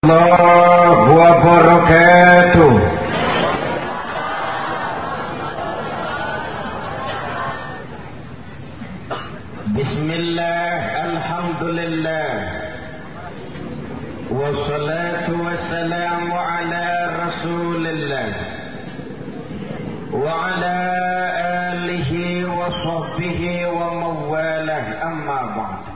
Allahu wabarakatuh. Bismillah, alhamdulillah, wassalatu wassalamu ala rasulillah wa ala alihi wa sahbihi wa mawalah, amma ba'd.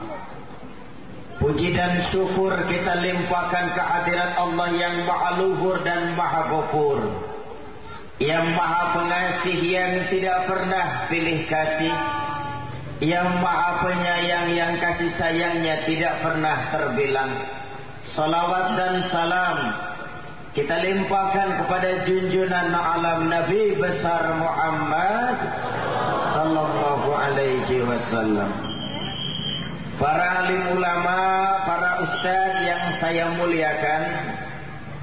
Puji dan syukur kita limpahkan kehadirat Allah yang maha luhur dan maha ghafur, yang maha pengasih, yang tidak pernah pilih kasih, yang maha penyayang, yang kasih sayangnya tidak pernah terbilang. Salawat dan salam kita limpahkan kepada junjungan alam Nabi besar Muhammad sallallahu alaihi wasallam. Para alim ulama, para ustadz yang saya muliakan,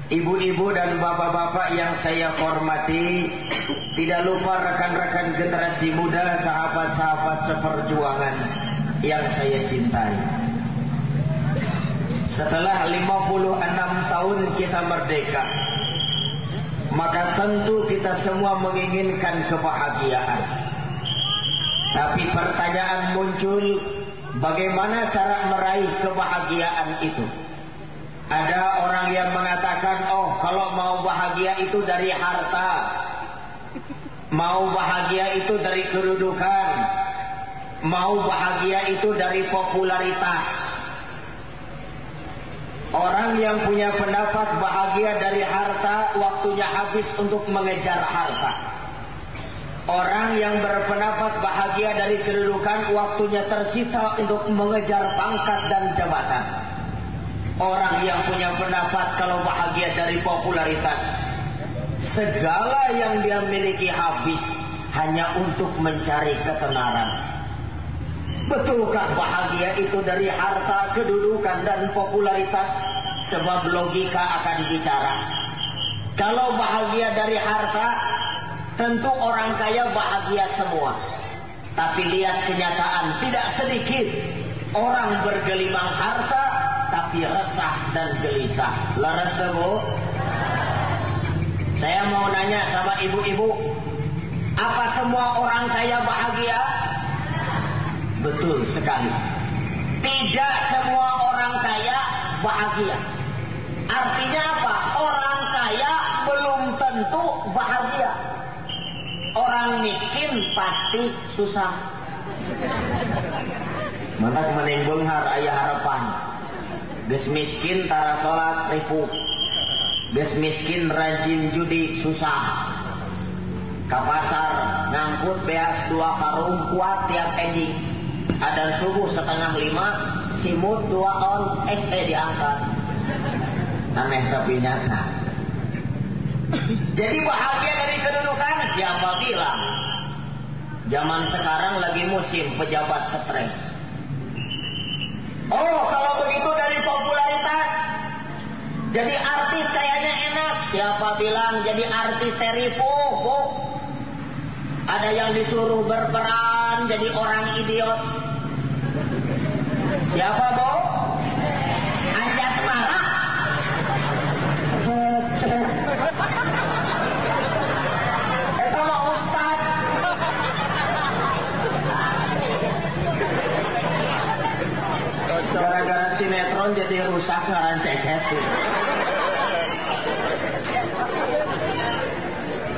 ibu-ibu dan bapak-bapak yang saya hormati, tidak lupa rekan-rekan generasi muda, sahabat-sahabat seperjuangan yang saya cintai. Setelah 56 tahun kita merdeka, maka tentu kita semua menginginkan kebahagiaan. Tapi pertanyaan muncul, bagaimana cara meraih kebahagiaan itu? Ada orang yang mengatakan, oh kalau mau bahagia itu dari harta, mau bahagia itu dari kedudukan, mau bahagia itu dari popularitas. Orang yang punya pendapat bahagia dari harta, waktunya habis untuk mengejar harta. Orang yang berpendapat bahagia dari kedudukan, waktunya tersita untuk mengejar pangkat dan jabatan. Orang yang punya pendapat kalau bahagia dari popularitas, segala yang dia miliki habis hanya untuk mencari ketenaran. Betulkah bahagia itu dari harta, kedudukan, dan popularitas? Sebab logika akan bicara. Kalau bahagia dari harta, tentu orang kaya bahagia semua. Tapi lihat kenyataan, tidak sedikit orang bergelimang harta tapi resah dan gelisah. Laras bu? Saya mau nanya sama ibu-ibu, apa semua orang kaya bahagia? Betul sekali. Tidak semua orang kaya bahagia. Artinya apa? Orang kaya belum tentu bahagia. Orang miskin pasti susah. Mantak mening beunghar aya harapan. Geus miskin tara salat ripuh. Geus miskin rajin judi susah. Ka pasar ngangkut beas 2 karung kuat tiap ending. Adzan subuh 4:30, simut 2 on diangkat. Aneh tapi nyata. Jadi bahagia dari kedudukan, siapa bilang? Zaman sekarang lagi musim pejabat stres. Oh, kalau begitu dari popularitas, jadi artis kayaknya enak. Siapa bilang jadi artis teripu? Ada yang disuruh berperan jadi orang idiot. Siapa, Bo? Anjas Mara. Itu mah ustad. Gara-gara sinetron jadi rusak ngaran cecet.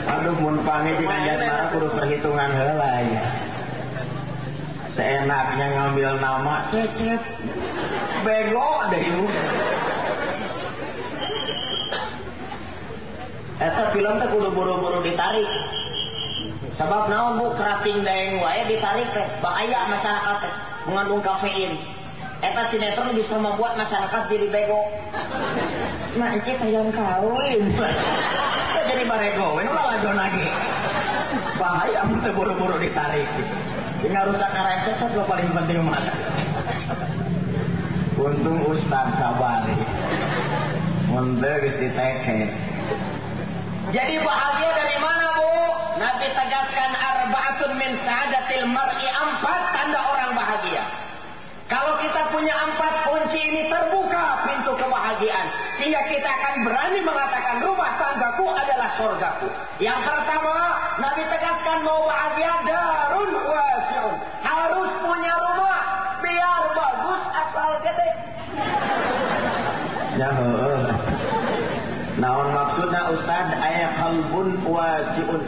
Aduh, mun pamit jeung Anjas Mara kudu perhitungan heula ya. Seenaknya ngambil nama cecep. Bego deh ibu. Eta film teh kudu buru-buru ditarik. Sebab naon bu, kerating daeng wae ditarik teh bahaya masyarakat teh, mengandung kafein. Eta sinetron bisa membuat masyarakat jadi bego. Nah, encik hayang kawin. Jadi barego, ini malah lajon lagi. Bahaya teh buru-buru ditarik. Tinggal rusak ngarancet, lo paling penting mana? Untung Ustaz sabar. Mundur geus diteke. Jadi bahagia dari mana, Bu? Nabi tegaskan arba'atun min sa'adatil mar'i, 4 tanda orang bahagia. Kalau kita punya 4 kunci ini terbuka pintu kebahagiaan, sehingga kita akan berani mengatakan rumah tanggaku adalah surgaku. Yang pertama, Nabi tegaskan mau bahagia darun wasi'un, harus punya rumah, biar bagus asal gede. Ya, naon maksudnya Ustaz? Aya qalbun wasi'un.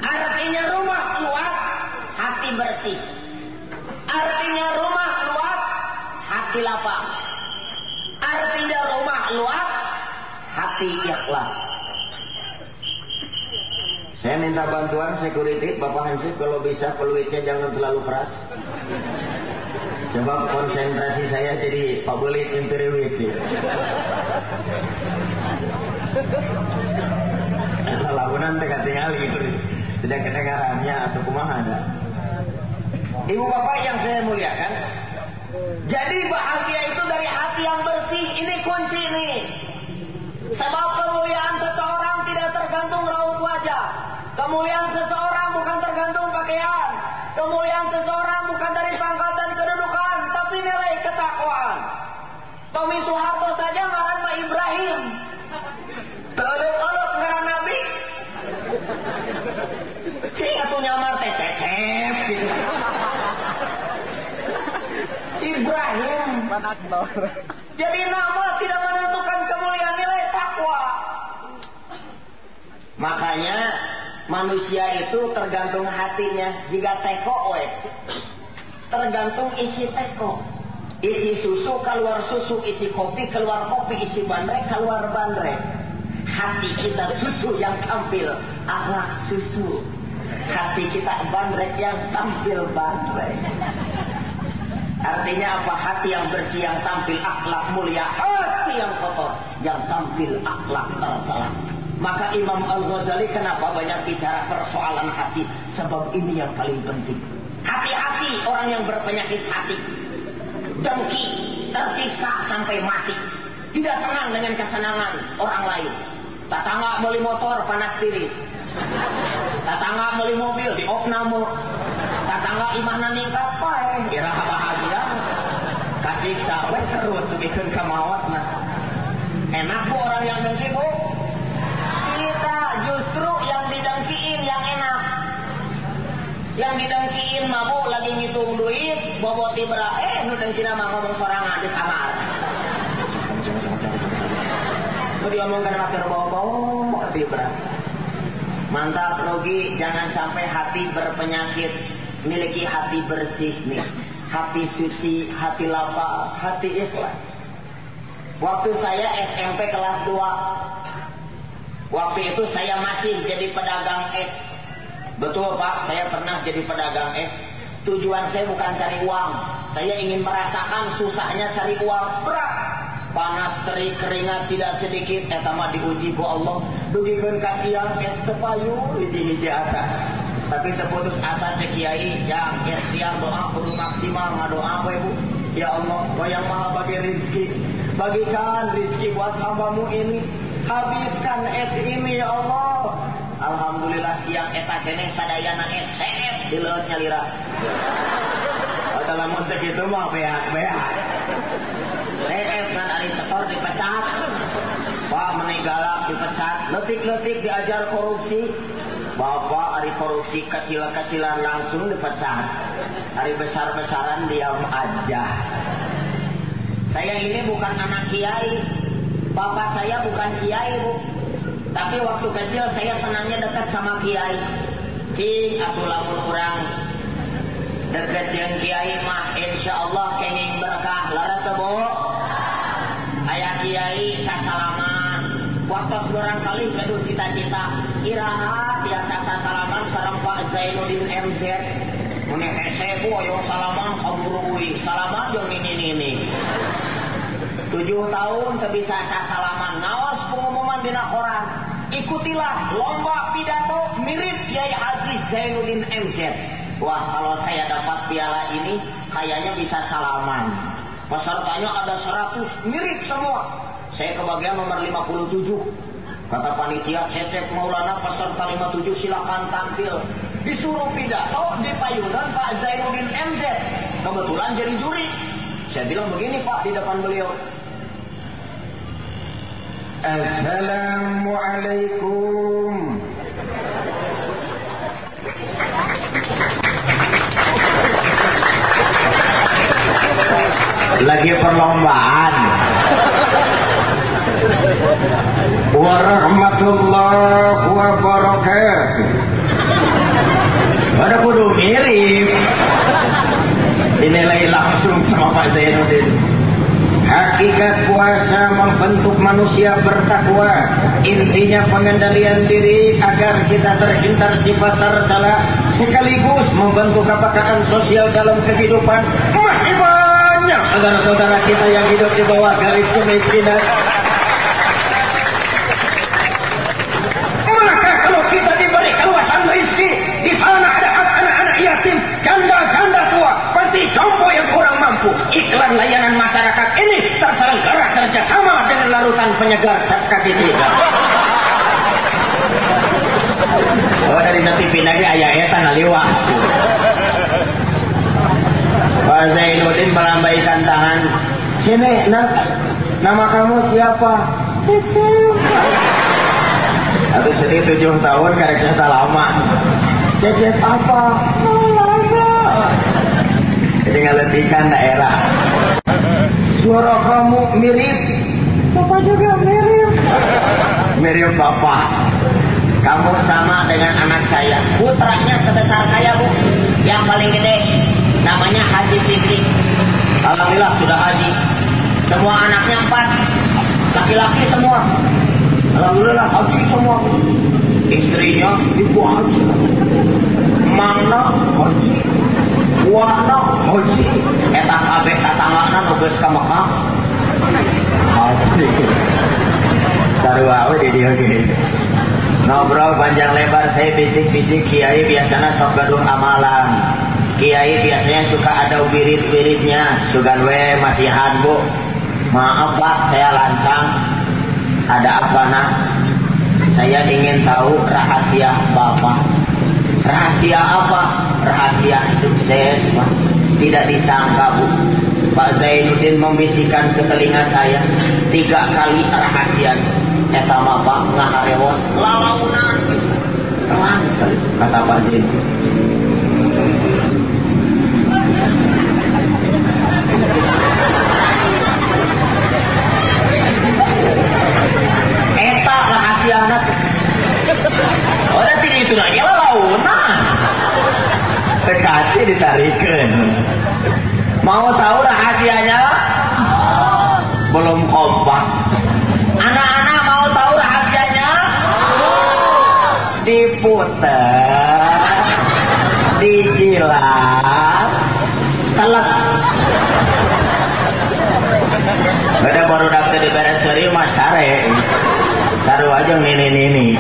Artinya rumah luas, hati bersih. Artinya rumah luas, hati lapang. Artinya rumah luas, hati ikhlas. Saya minta bantuan security, Bapak Hansip, kalau bisa peluitnya jangan terlalu keras. Sebab konsentrasi saya jadi Pak Belit yang periwit. Lagunan teka tinggal gitu, tidak kedengarannya atau kumaha ada. Ibu bapak yang saya muliakan, jadi bahagia itu dari hati yang bersih. Ini kunci nih. Sebab kemuliaan seseorang tidak tergantung raut wajah. Kemuliaan seseorang bukan tergantung pakaian. Kemuliaan seseorang bukan dari pangkat dan kedudukan, tapi nilai ketakwaan. Tommy Soeharto saja ngaran Pak Ibrahim. Terolok-olok ngaran Nabi. Cing atuh nyamar teh cecep gitu. Ibrahim. Jadi nama tidak menentukan kemuliaan, nilai takwa. Makanya manusia itu tergantung hatinya. Jika teko tergantung isi teko. Isi susu keluar susu, isi kopi keluar kopi, isi bandrek keluar bandrek. Hati kita susu yang tampil akhlak susu. Hati kita bandrek yang tampil bandrek. Artinya apa? Hati yang bersih yang tampil akhlak mulia, hati yang kotor yang tampil akhlak tercela. Maka Imam Al-Ghazali kenapa banyak bicara persoalan hati? Sebab ini yang paling penting. Hati-hati orang yang berpenyakit hati, dengki, tersiksa sampai mati, tidak senang dengan kesenangan orang lain. Tetangga beli motor panas tiris, tetangga beli mobil di opname, tetangga imahna ningkat pae, iraha bahagia, kasih sawe terus bikin kemawat mah. Enak bu orang yang dengki bu? Kita justru yang didengkiin yang enak. Yang didengkiin mah bu lagi ngitung duit, boboti berat, nu dengkina mah ngomong sorangan di kamar. Mau diomongkan mater bawa-bawa di berat. Mantap Rogi, jangan sampai hati berpenyakit. Miliki hati bersih nih, hati suci, hati lapang, hati ikhlas. Waktu saya SMP kelas 2, waktu itu saya masih jadi pedagang es. Betul Pak, saya pernah jadi pedagang es. Tujuan saya bukan cari uang, saya ingin merasakan susahnya cari uang. Berat, panas, terik, keringat tidak sedikit. Eta mah diuji ku Allah. Dugikeun kasihan es teu payu hiji-hiji aca. Tapi terputus asa cek kiai, yang ikhtiar doa kudu maksimal, ngadoa we Bu. Ya Allah, Kau yang maha bagi rizki, bagikan rizki buat hambamu ini. Habiskan es ini ya Allah. Alhamdulillah siang eta kene sadayana es seet di leut nyalira. Adalah mun teh kitu mah beak-beak. Seet kan ari setor dipecat. Pak meninggalak dipecat, letik-letik diajar korupsi. Bapak hari korupsi kecil-kecilan langsung dipecat. Hari besar-besaran diam aja. Saya ini bukan anak kiai. Bapak saya bukan kiai Bu. Tapi waktu kecil saya senangnya dekat sama kiai. Cing atuh lamun urang dekat jeung kiai mah insyaallah kenging berkah. Laras teh Bu? Aya kiai sasalaman. Waktu seorang kali gaduh cita-cita iraha tiasa sasalaman sareng Pak Zainuddin MZ. Mun hese Bu ayo salaman kaburu euy. Salaman jeung nini-nini. 7 tahun teu bisa sasalaman. Naos pengumuman dina koran. Ikutilah lomba pidato mirip Kiai Haji Zainuddin MZ. Wah, kalau saya dapat piala ini kayaknya bisa salaman. Pesertanya ada 100 mirip semua. Saya kebagian nomor 57. Kata panitia, Cecep Maulana peserta 57 silakan tampil. Disuruh pidato di payunan Pak Zainuddin MZ. Kebetulan jadi juri. Saya bilang begini Pak di depan beliau. Assalamualaikum. Lagi perlombaan. Warahmatullahi wabarakatuh. Pada kudu mirip. Dinilai langsung sama Pak Zainuddin. Hakikat puasa membentuk manusia bertakwa. Intinya pengendalian diri agar kita terhindar sifat tercela, sekaligus membentuk kepekaan sosial dalam kehidupan. Masih banyak saudara-saudara kita yang hidup di bawah garis kemiskinan. Maka kalau kita diberi keluasan rezeki, di sana ada anak-anak yatim, janda-janda tua, panti jompo yang kurang mampu. Iklan layanan masyarakat ini terselenggara kerjasama dengan larutan penyegar cap kaki tiga. Oh, dari nanti pindah ke ayah-ayah naliwah. Pak Zainuddin melambaikan tangan. Sini, nak. Nama kamu siapa? Cecep. Habis sedih 7 tahun karek saya salama. Cecep apa? Lama. Jadi ngeletikan daerah. Suara kamu mirip. Bapak juga mirip. Mirip bapak. Kamu sama dengan anak saya. Putranya sebesar saya, Bu. Yang paling gede. Namanya Haji Fikri. Alhamdulillah sudah haji. Semua anaknya 4. Laki-laki semua. Alhamdulillah haji semua. Istrinya ibu haji. Mana haji. Wana haji. Eta kabeh tatanggana nu geus ka Mekah. Haji. Sarua we di dieu ge. Ngobrol panjang lebar saya bisik-bisik kiai biasanya sok gaduh amalan. Kiai biasanya suka ada wirid-wiridnya. Sugan we masihan, Bu. Maaf Pak, saya lancang. Ada apa nak? Saya ingin tahu rahasia Bapak. Rahasia apa? Rahasia sukses, Pak. Tidak disangka, Bu. Pak Zainuddin membisikkan ke telinga saya 3 kali rahasia. Eta mah Pak ngaharewos lalaunan bisa. Terang sekali kata Pak Zainuddin. Eta rahasia anak. Oh, tidak itu lagi lalaunan. TKC ditarikan. Mau tahu rahasianya? Belum kompak. Anak-anak mau tahu rahasianya? Diputer, dicilat, telek. Beda baru daftar di beres seri mas sare. Saru aja nini.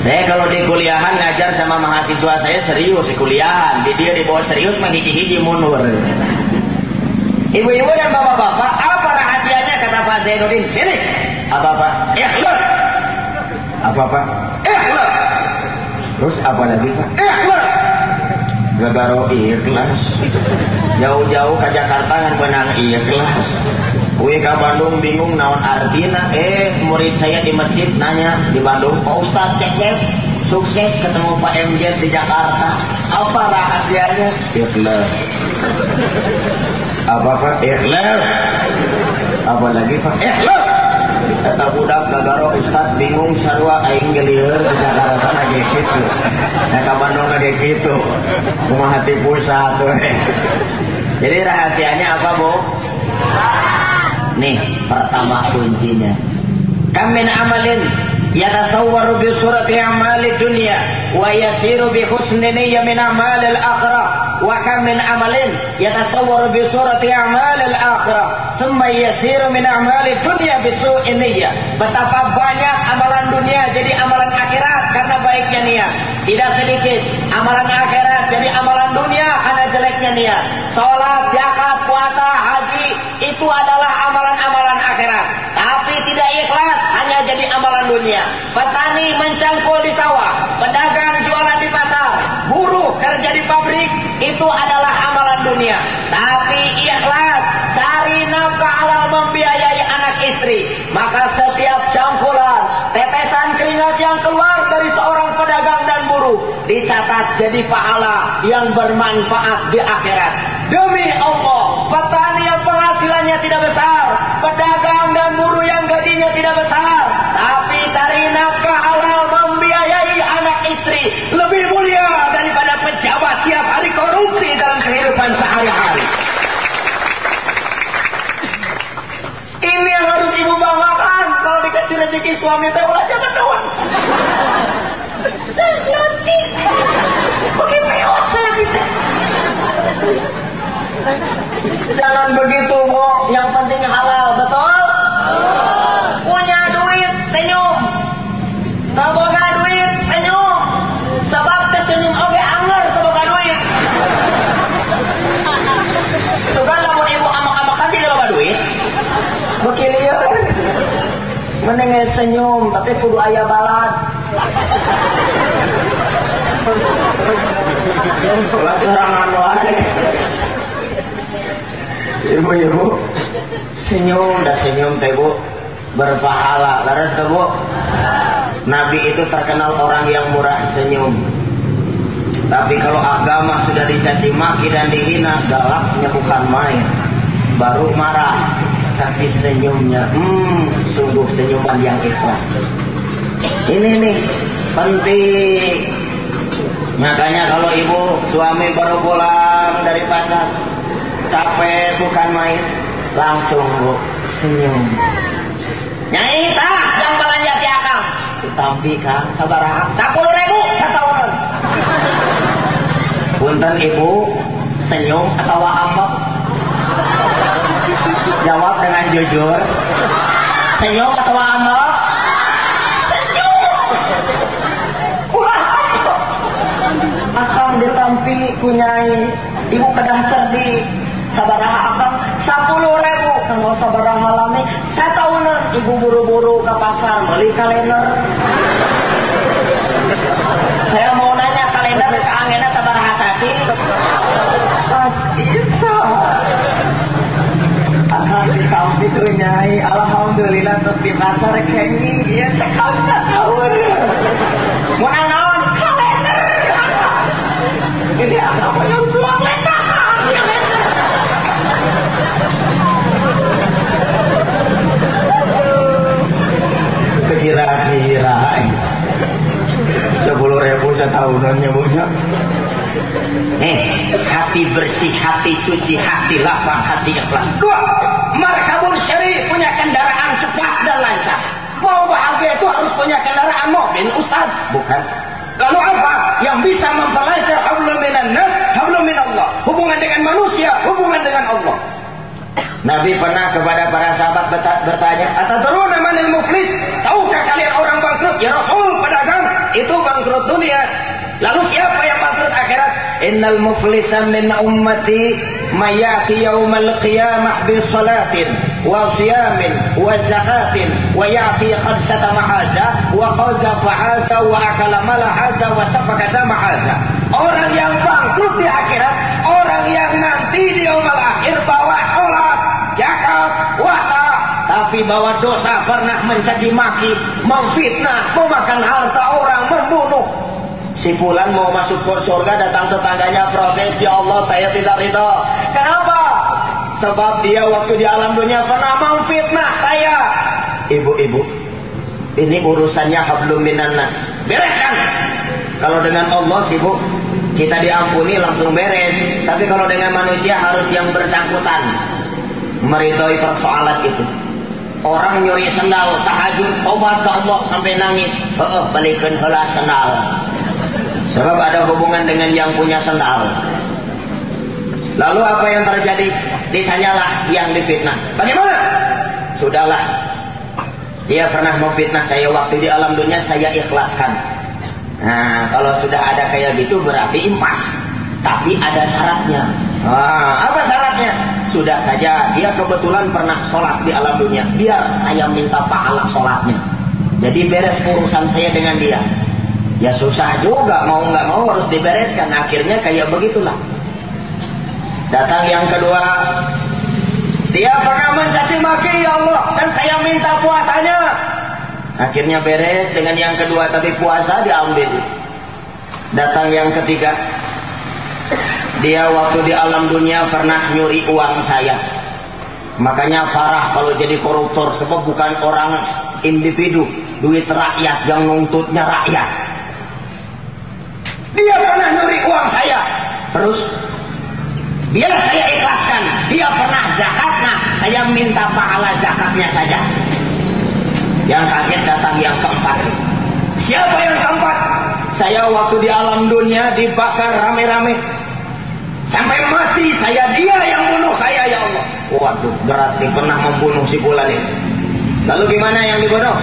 Saya kalau di kuliahan ngajar sama mahasiswa saya serius di kuliahan. Di dia dibawa serius mah hiji-hiji mundur. Ibu-ibu dan bapak-bapak, apa rahasianya kata Pak Zainuddin? Sini. Apa-apa? Ikhlas. Apa-apa? Ikhlas. Terus apa lagi Pak? Ikhlas. Gagaro ikhlas. Jauh-jauh ke Jakarta kan benang ikhlas. Uwe ke Bandung bingung naon artina. Murid saya di masjid nanya di Bandung, Pak Ustadz Cecep sukses ketemu Pak MJ di Jakarta. Apa rahasianya? Ikhlas. Apa-apa? Ikhlas. Apa lagi Pak? Ikhlas. Kata budak gagaro Ustadz bingung sarua aing gelieur di Jakarta lagi gitu. Ka Bandung lagi gitu. Kumaha hati pusat we. Jadi rahasianya apa, Bu? Nih, pertama kuncinya. Kam min amalin yatasawwaru bi surati a'malid dunya wa yasiru bi husni niyyah min a'malil akhirah wa kam min amalin yatasawwaru bi surati a'malil akhirah thumma yasiru min a'malid dunya bi su'in niyyah. Betapa banyak amalan dunia jadi amalan akhirat karena baiknya niat. Tidak sedikit amalan akhirat jadi amalan dunia karena jeleknya niat. Salat, zakat, puasa, haji itu adalah amalan-amalan akhirat. Tapi tidak ikhlas hanya jadi amalan dunia. Petani mencangkul di sawah, pedagang jualan di pasar, buruh kerja kerja di pabrik, itu adalah amalan dunia. Tapi ikhlas, cari nafkah halal membiayai anak istri. Maka setiap jangkulan, tetesan keringat yang keluar dari seorang pedagang dan buruh dicatat jadi pahala yang bermanfaat di akhirat. Demi Allah, petani yang penghasilannya tidak besar, pedagang dan buruh yang gajinya tidak besar, tapi cari nafkah halal membiayai anak istri lebih mulia daripada pejabat tiap hari korupsi dalam kehidupan sehari-hari. Ini yang harus ibu banggakan. Kalau dikasih rezeki suami teh ulah jangan doang. Nanti bagi peot saya kita. Jangan begitu, Bu. Yang penting halal, betul? Punya duit, senyum. Tak boga duit, senyum. Sebab tersenyum oge anger tak boga duit. Sugan lamun ibu amak-amakan tidak boga duit. Bekilieur. Menenge senyum, tapi kudu aya balad. Ulah serangan wae. Ibu-ibu senyum dah senyum teh Bu berpahala. Laras teh Bu. Nabi itu terkenal orang yang murah senyum. Tapi kalau agama sudah dicaci maki dan dihina, galaknya bukan main. Baru marah, tapi senyumnya sungguh senyuman yang ikhlas. Ini nih penting. Makanya kalau ibu suami baru pulang dari pasar, capek bukan main, langsung Bu senyum. Nyai tah yang belanja ti akang. Ditampi Kang sabaraha? 10.000 satahunan. Punten ibu, senyum atau ambek? Jawab dengan jujur. Senyum atau ambek? Senyum. Akang ditampi kunyai, ibu kedah cerdik. Sabaraha akang 10.000. Kanggo sabaraha lami satahunan. Ibu buru-buru ke pasar beli kalender. Saya mau nanya kalender ke angena sabaraha sasi? Pas bisa. Akang ditampi kunyai, alhamdulillah terus di pasar kenging ieu cekal satahun. Mun naon kalender. Ini akang punya tuang letakan kalender. Kira-kira 10.000 setahunannya punya. Hati bersih, hati suci, hati lapang, hati ikhlas. 2, markabun syarif, punya kendaraan cepat dan lancar. Mau bahagia itu harus punya kendaraan mobil, Ustaz? Bukan. Lalu apa yang bisa memperlancar hablum minan nas, hablum minallah? Hubungan dengan manusia, hubungan dengan Allah. Nabi pernah kepada para sahabat bertanya, "Atadruna manil muflis?" Tahukah kalian orang bangkrut? Ya Rasul, pedagang itu bangkrut dunia. Lalu siapa yang bangkrut akhirat? Innal muflisa min ummati mayati yaumal qiyamah bi salatin wa siyamin wa zakatin wa ya'ti khamsata ma'aza wa qazafa haza wa akala mala haza wa safaka dama haza. Orang yang bangkrut di akhirat, orang yang nanti di yaumul akhir bawa salat, zakat, puasa, tapi bawa dosa, pernah mencaci maki, memfitnah, memakan harta orang, membunuh. Si fulan mau masuk ke surga, datang tetangganya protes, "Ya Allah, saya tidak ridha." Kenapa? Sebab dia waktu di alam dunia pernah memfitnah saya. Ibu-ibu, ini urusannya hablum minan nas. Bereskan. Kalau dengan Allah sih Bu, kita diampuni langsung beres. Tapi kalau dengan manusia harus yang bersangkutan meridhoi persoalan itu. Orang nyuri sendal tahajud, tobat ke Allah sampai nangis, balikeun heula sendal. Sebab ada hubungan dengan yang punya sendal. Lalu apa yang terjadi? Ditanyalah yang difitnah. Bagaimana? Sudahlah. Dia pernah memfitnah saya waktu di alam dunia, saya ikhlaskan. Nah, kalau sudah ada kayak gitu berarti impas. Tapi ada syaratnya. Apa syaratnya? Sudah saja dia kebetulan pernah sholat di alam dunia, biar saya minta pahala sholatnya. Jadi beres urusan saya dengan dia. Ya susah juga, mau nggak mau harus dibereskan. Akhirnya kayak begitulah. Datang yang kedua, dia pernah mencaci maki ya Allah, dan saya minta puasanya. Akhirnya beres dengan yang kedua, tapi puasa diambil. Datang yang ketiga, dia waktu di alam dunia pernah nyuri uang saya. Makanya parah kalau jadi koruptor, sebab bukan orang individu, duit rakyat yang nuntutnya rakyat. Dia pernah nyuri uang saya, terus biar saya ikhlaskan. Dia pernah zakat, nah saya minta pahala zakatnya saja. Yang kaget datang yang keempat. Siapa yang keempat? Saya waktu di alam dunia dibakar rame-rame sampai mati saya, dia yang bunuh saya ya Allah. Waduh, berat nih, pernah membunuh si fulan ini. Lalu gimana yang dibunuh?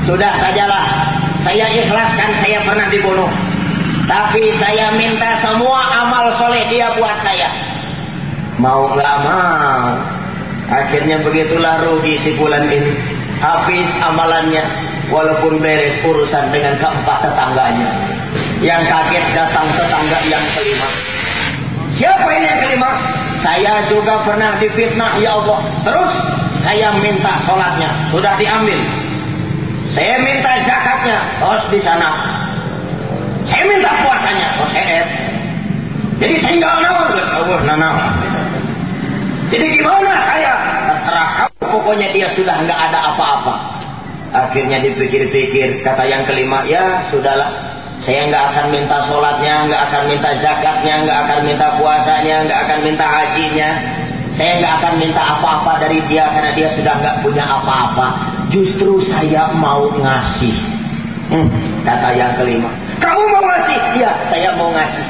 Sudah sajalah, saya ikhlaskan saya pernah dibunuh. Tapi saya minta semua amal soleh dia buat saya. Mau nggak mau. Akhirnya begitulah rugi si bulan ini. Habis amalannya, walaupun beres urusan dengan keempat tetangganya. Yang kaget datang tetangga yang kelima. Siapa ini yang kelima? Saya juga pernah difitnah ya Allah. Terus saya minta sholatnya, sudah diambil. Saya minta zakatnya, terus di sana. Saya minta puasanya, saya. Jadi tinggal nawan, Gus Allah nanam. Jadi gimana saya? Terserah kamu, pokoknya dia sudah nggak ada apa-apa. Akhirnya dipikir-pikir, kata yang kelima, ya sudahlah. Saya nggak akan minta sholatnya, nggak akan minta zakatnya, nggak akan minta puasanya, nggak akan minta hajinya. Saya nggak akan minta apa-apa dari dia karena dia sudah nggak punya apa-apa. Justru saya mau ngasih. Kata yang kelima, kamu mau ngasih? Iya, saya mau ngasih.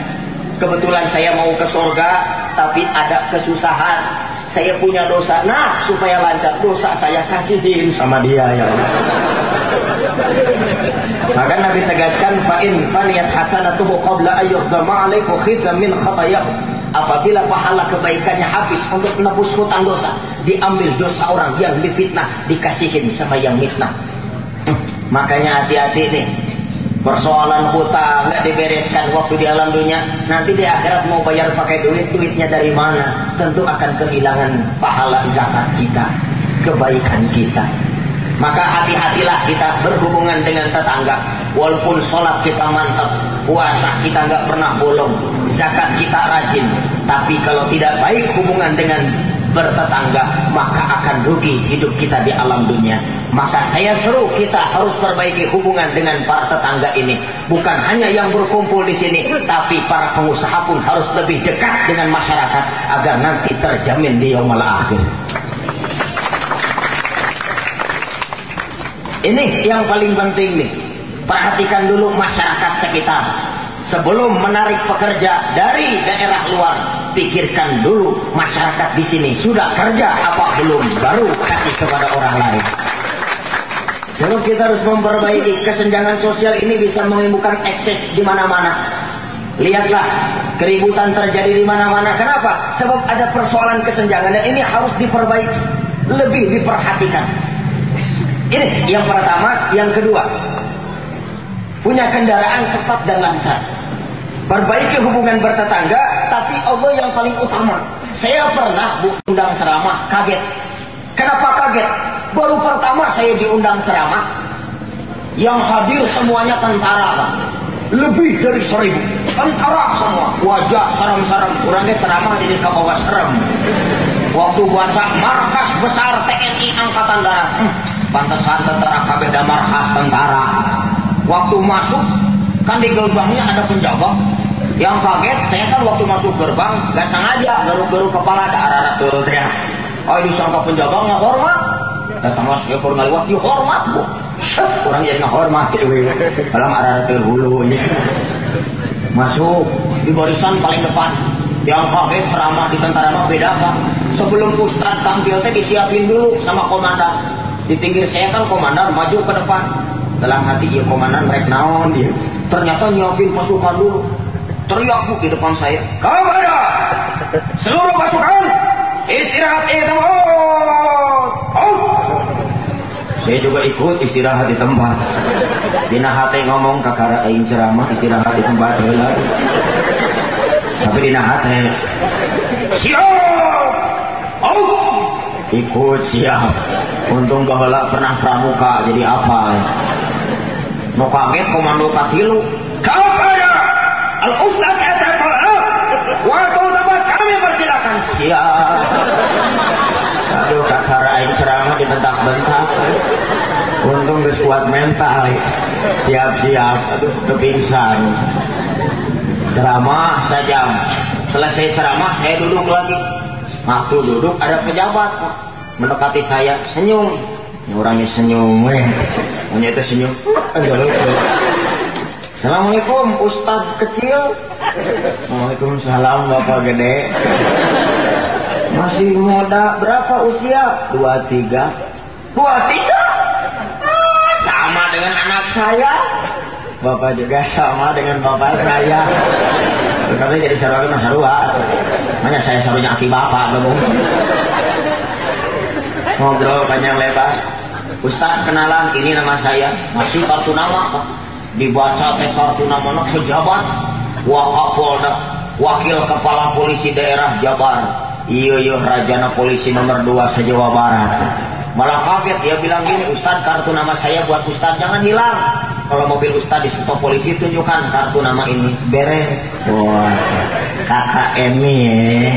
Kebetulan saya mau ke surga, tapi ada kesusahan. Saya punya dosa. Nah, supaya lancar dosa saya kasihin sama dia ya. Maka Nabi tegaskan, fa'in faniyat hasanatuhu qabla ayyuhzama alaikum khizam min khatayahu. Apabila pahala kebaikannya habis untuk menebus hutang dosa, diambil dosa orang yang difitnah, dikasihin sama yang mitnah. Makanya hati-hati nih. Persoalan hutang nggak dibereskan waktu di alam dunia, nanti di akhirat mau bayar pakai duit, duitnya dari mana? Tentu akan kehilangan pahala zakat kita, kebaikan kita. Maka hati-hatilah kita berhubungan dengan tetangga. Walaupun sholat kita mantap, puasa kita nggak pernah bolong, zakat kita rajin, tapi kalau tidak baik hubungan dengan bertetangga, maka akan rugi hidup kita di alam dunia. Maka saya seru kita harus perbaiki hubungan dengan para tetangga ini. Bukan hanya yang berkumpul di sini, tapi para pengusaha pun harus lebih dekat dengan masyarakat agar nanti terjamin di yaumul akhir. Ini yang paling penting nih. Perhatikan dulu masyarakat sekitar. Sebelum menarik pekerja dari daerah luar, pikirkan dulu masyarakat di sini sudah kerja apa belum, baru kasih kepada orang lain. Sebab kita harus memperbaiki. Kesenjangan sosial ini bisa menimbulkan ekses di mana-mana. Lihatlah keributan terjadi di mana-mana. Kenapa? Sebab ada persoalan kesenjangan dan ini harus diperbaiki, lebih diperhatikan. Ini yang pertama. Yang kedua, punya kendaraan cepat dan lancar. Perbaiki hubungan bertetangga, tapi Allah yang paling utama. Saya pernah diundang ceramah, kaget. Kenapa kaget? Baru pertama saya diundang ceramah, yang hadir semuanya tentara, Pak. Lebih dari 1000 tentara semua, wajah serem-serem. Kurangnya ceramah jadi kebawa serem. Waktu baca markas besar TNI Angkatan Darat, pantesan tentara kabeh da markas tentara. Waktu masuk, kan di gerbangnya ada penjaga. Yang kaget, saya kan waktu masuk gerbang gak sengaja garuk-garuk kepala ke arah ratul ya. Oh, disangka penjaga nggak hormat. Datang masuk ekor ngaliwat, dihormat bu. Orang jadi nggak hormat. Dalam arah ratul hulu. Masuk di barisan paling depan. Yang kaget ceramah di tentara mah beda pak. Sebelum ustad tampil teh disiapin dulu sama komandan. Di pinggir saya kan komandan maju ke depan. Dalam hati ya komandan rek naon dia. Ternyata nyiapin pasukan dulu. Teriak bu di depan saya. Kalau ada seluruh pasukan istirahat itu. Saya juga ikut istirahat di tempat. Dina hati ngomong kakara aing ceramah istirahat di tempat heula. Tapi dina hati siap. Oh, ikut siap. Untung baheula pernah pramuka jadi apa? Nu kaget komando katilu. Kepada Al-Ustaz SMA. Waktu tempat kami persilakan siap. Aduh kakara aing ceramah dibentak-bentak. Untung geus kuat mental. Siap-siap. Aduh kepingsan. Ceramah sajam. Selesai ceramah saya duduk lagi. Waktu duduk ada pejabat mendekati saya, senyum. Orangnya senyum, Orangnya itu senyum. Assalamualaikum Ustaz kecil. Waalaikumsalam Bapak gede. Masih muda, berapa usia? 23. 23? Sama dengan anak saya. Bapak juga sama dengan bapak saya. Tapi jadi sarua mah sarua. Makanya saya sarunya aki bapak gabung. Ngobrol panjang lebar. Ustaz kenalan, ini nama saya. Masih kartu nama Pak. Dibaca teh kartu nama pejabat Wakapolda, Wakil Kepala Polisi Daerah Jabar. Iya Rajana Polisi nomor 2 se-Jawa Barat. Malah kaget dia bilang gini, Ustaz kartu nama saya buat Ustaz jangan hilang. Kalau mobil Ustaz di stop polisi tunjukkan kartu nama ini. Beres. Wah, kakak Emi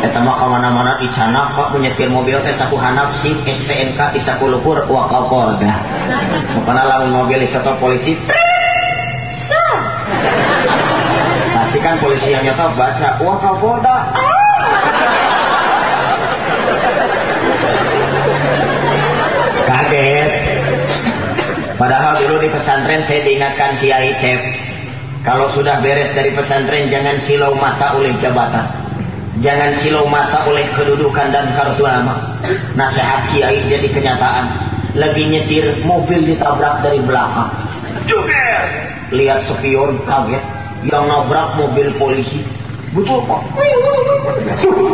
eta mah kamana-mana dicanak Pak menyetir mobil teh saku hanap SIM STNK isaku luhur Wakapolda. Mukana lamun mobil di stop polisi. Pastikan polisi yang nyata baca Wakapolda. Kaget. Padahal dulu di pesantren saya diingatkan Kiai Cep, kalau sudah beres dari pesantren jangan silau mata oleh jabatan, jangan silau mata oleh kedudukan dan kartu nama. Nasihat Kiai jadi kenyataan. Lagi nyetir mobil ditabrak dari belakang. Juga lihat spion kaget, yang nabrak mobil polisi. Betul Pak.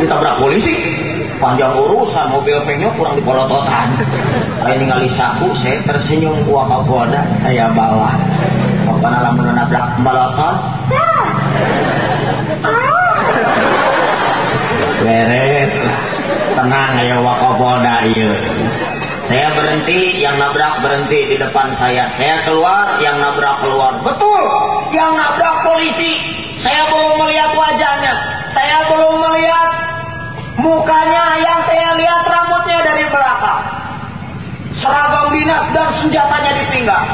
Ditabrak polisi. Panjang urusan mobil penyok kurang dipolototan. Saya ningali saku, saya tersenyum Wakapolda saya bawa. Pokoknya lamun nabrak balotot. Beres. Tenang ya Wakapolda ieu. Saya berhenti, yang nabrak berhenti di depan saya. Saya keluar, yang nabrak keluar. Betul, yang nabrak polisi. Saya belum melihat wajahnya. Saya belum melihat mukanya, yang saya lihat rambutnya dari belakang. Seragam dinas dan senjatanya di pinggang.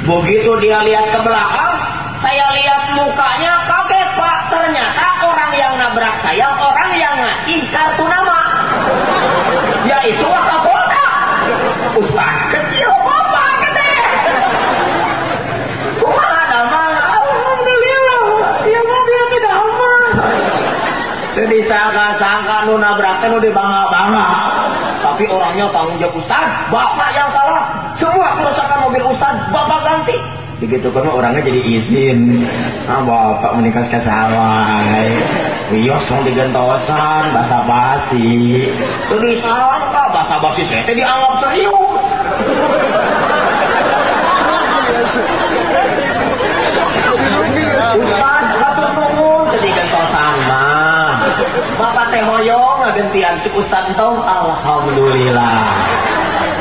Begitu dia lihat ke belakang, saya lihat mukanya kaget Pak. Ternyata orang yang nabrak saya, orang yang ngasih kartu nama. Yaitu Wakapolda. Ustaz kecil, Bapak gede. Kumaha damang? Alhamdulillah, ya mobil tidak aman. Disangka-sangka nu nabraknya nu dibangga-bangga. Tapi orangnya tanggung jawab Ustaz, Bapak yang salah. Semua kerusakan mobil Ustaz, Bapak ganti. Begitu kan orangnya jadi izin. Bapak menikah ke sawah. Wios dong digentosan, basa-basi. Itu disangka, basa-basi saya dianggap serius. Ustaz, atur nuhun jadi gentosan mah. Bapak teh hoyong ngagentian cuk Ustaz entong, alhamdulillah.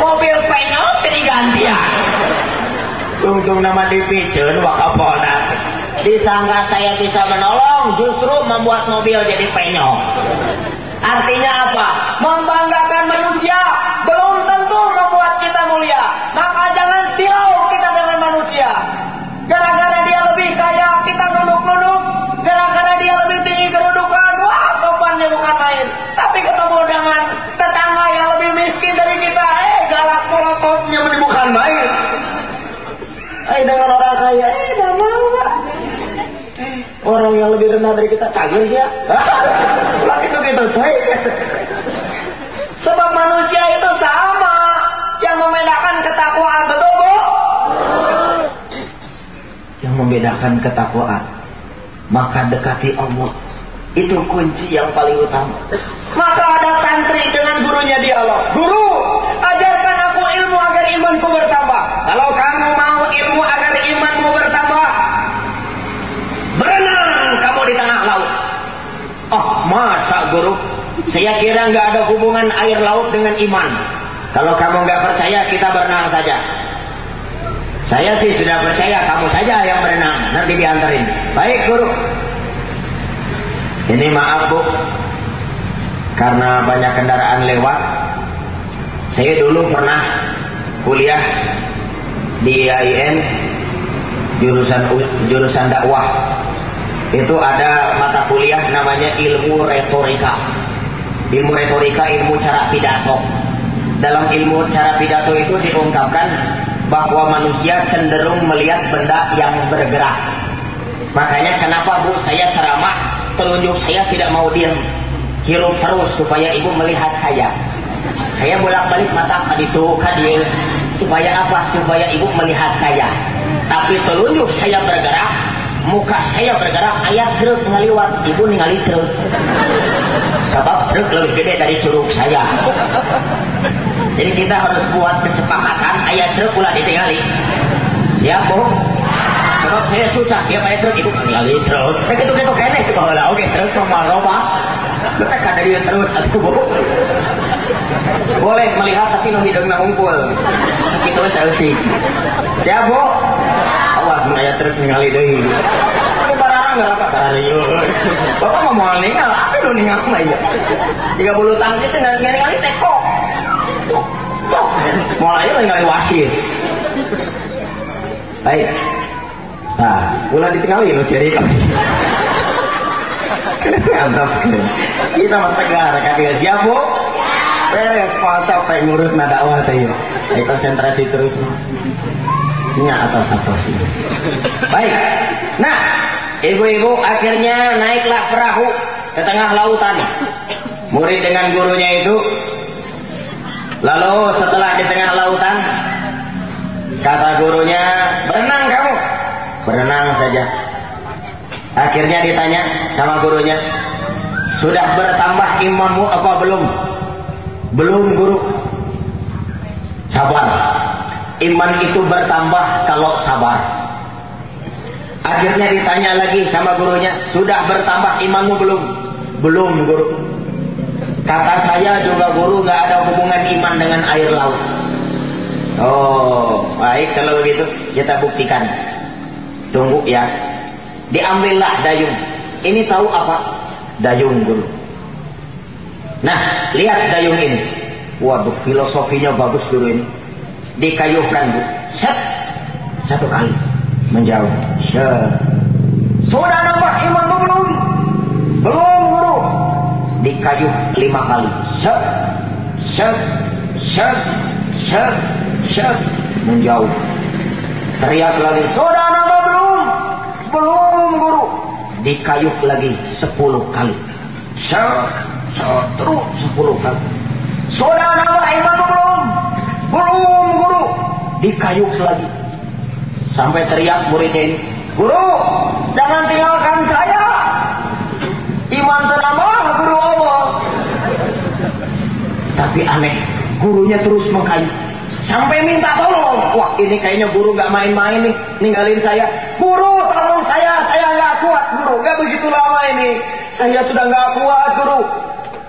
Mobil penyok jadi gantian. Tungtung nama dipiceun Wakapolda. Disangka saya bisa menolong, justru membuat mobil jadi penyok. Artinya apa? Membanggakan manusia belum tentu membuat kita mulia. Maka jangan silau kita dengan manusia. Gara-gara dia lebih kaya, kita nunduk-nunduk. Gara-gara dia lebih tinggi kedudukan, wah sopannya bukan main. Tapi ketemu dengan tetangga yang lebih miskin dari kita, galak polototnya bukan main. Dengan orang kaya, gak mau Pak. Orang yang lebih rendah dari kita, cagir sih ya. Ulah gitu-gitu coy. Sebab manusia itu sama. Yang membedakan ketakwaan, betul Bu? Yang membedakan ketakwaan, maka dekati Allah. Itu kunci yang paling utama. Maka ada santri dengan gurunya dialog. Guru, ajarkan aku ilmu agar imanku bertambah. Kalau kamu mau ilmu agar imanmu bertambah, berenang kamu di tengah laut. Oh, masa guru? Saya kira nggak ada hubungan air laut dengan iman. Kalau kamu nggak percaya, kita berenang saja. Saya sih sudah percaya, kamu saja yang berenang. Nanti diantarin. Baik guru. Ini maaf bu, karena banyak kendaraan lewat. Saya dulu pernah kuliah di IAIN jurusan dakwah. Itu ada mata kuliah namanya ilmu retorika. Ilmu retorika, ilmu cara pidato. Dalam ilmu cara pidato itu diungkapkan bahwa manusia cenderung melihat benda yang bergerak. Makanya kenapa bu saya ceramah, telunjuk saya tidak mau diam, hirup terus supaya ibu melihat saya. Saya bolak-balik mata kaditu kadir. Supaya apa? Supaya ibu melihat saya. Tapi telunjuk saya bergerak, muka saya bergerak, ayat truk ngaliwat, ibu ningali truk. Sebab truk lebih gede dari curug saya. Jadi kita harus buat kesepakatan, ayat truk ulah ditinggali. Siap bu? Sebab saya susah, dia pakai truk, ibu ningali truk. Gitu-gitu kene itu baheula oge truk mah loba. Mereka dari terus satu bu. Boleh melihat tapi nu hidungna ngumpul. Sakitu saeutik. Siap bu? Awas mun aya truk ningali deui. Ini barang enggak apa kararieu. Bapak mah moal ningal, apa nu ningal mah ieu. 30 tangkis ningali teko. Tok. Moal aya ningali wasit. Baik. Nah, ulah ditinggali nu ciri kami. Antap kita mah tegar kaki siap bu? Beres pas capek ngurus dakwah teh. Ayo konsentrasi terus. Ini atas ini. Baik. Nah, ibu-ibu akhirnya naiklah perahu ke tengah lautan. Murid dengan gurunya itu. Lalu setelah di tengah lautan, kata gurunya, berenang kamu. Berenang saja. Akhirnya ditanya sama gurunya, sudah bertambah imanmu apa belum? Belum guru. Sabar. Iman itu bertambah kalau sabar. Akhirnya ditanya lagi sama gurunya, sudah bertambah imanmu belum? Belum guru. Kata saya juga guru, gak ada hubungan iman dengan air laut. Oh, baik kalau begitu kita buktikan. Tunggu ya. Diambillah dayung. Ini tahu apa? Dayung guru. Nah, lihat dayung ini. Waduh, filosofinya bagus guru ini. Dikayuhkan bu. Set. Satu kali. Menjauh. Set. Sudah nambah imanmu belum? Belum guru. Dikayuh 5 kali. Set. Set. Set. Set. Set. Menjauh. Teriak lagi. Sudah nambah belum? Belum guru. Dikayuh lagi 10 kali. Terus 10 kali. Sudah nambah imanmu belum? Belum guru. Dikayuh lagi. Sampai teriak muridnya ini, guru, jangan tinggalkan saya. Iman ternambah guru Allah. Tapi aneh, gurunya terus mengkayu. Sampai minta tolong. Wah, ini kayaknya guru gak main-main nih, ninggalin saya. Guru, tolong saya gak kuat guru. Gak begitu lama ini, saya sudah gak kuat guru.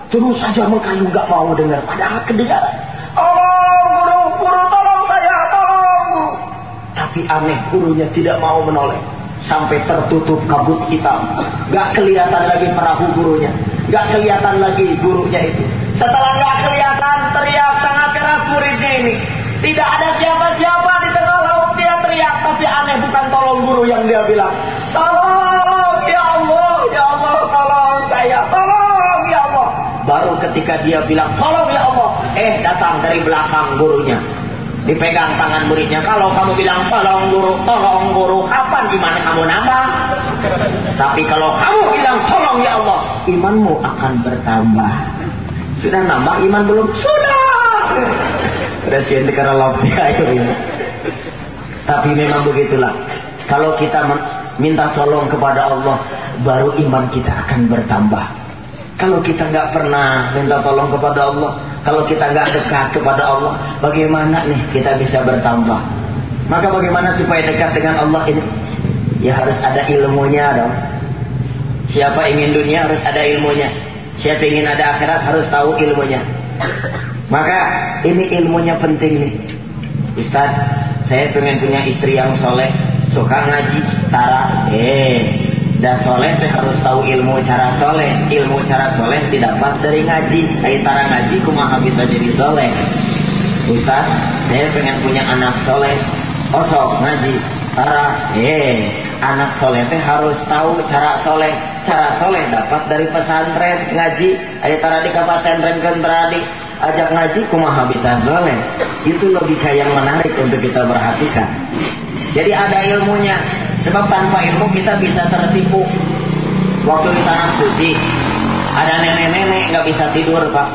Terus saja mengkayu, gak mau dengar. Padahal kedengaran. Tolong guru, tolong saya, tolong guru. Tapi aneh, gurunya tidak mau menoleh. Sampai tertutup kabut hitam. Gak kelihatan lagi perahu gurunya. Gak kelihatan lagi gurunya itu. Setelah gak kelihatan, teriak sangat keras muridnya ini. Tidak ada siapa-siapa di tengah laut, dia teriak. Tapi aneh, bukan tolong guru yang dia bilang. Tolong ya Allah, tolong saya, tolong ya Allah. Baru ketika dia bilang tolong ya Allah, datang dari belakang gurunya. Dipegang tangan muridnya. Kalau kamu bilang tolong guru, kapan iman kamu nambah? Tapi kalau kamu bilang tolong ya Allah, imanmu akan bertambah. Sudah nambah iman belum? Sudah. Udah sian dikaralap ini. Tapi memang begitulah. Kalau kita minta tolong kepada Allah, baru iman kita akan bertambah. Kalau kita nggak pernah minta tolong kepada Allah, Kalau kita nggak dekat kepada Allah, bagaimana nih kita bisa bertambah? Maka bagaimana supaya dekat dengan Allah ini? Ya harus ada ilmunya dong. Siapa ingin dunia harus ada ilmunya. Siapa ingin ada akhirat harus tahu ilmunya. Maka ini ilmunya penting nih. Ustaz, saya pengen punya istri yang soleh, suka ngaji, tara. Dan soleh teh harus tahu ilmu cara soleh. Ilmu cara soleh didapat dari ngaji. Ayo tara ngaji kumaha bisa jadi soleh. Ustaz, saya pengen punya anak soleh. Oh sok ngaji, tara. Anak soleh teh harus tahu cara soleh. Cara soleh dapat dari pesantren ngaji. Ayo tara di pesantren kan beradi ajak ngaji kumaha bisa soleh. Itu logika yang menarik untuk kita perhatikan. Jadi ada ilmunya. Sebab tanpa ilmu kita bisa tertipu. Waktu di tanah suci ada nenek-nenek gak bisa tidur, Pak.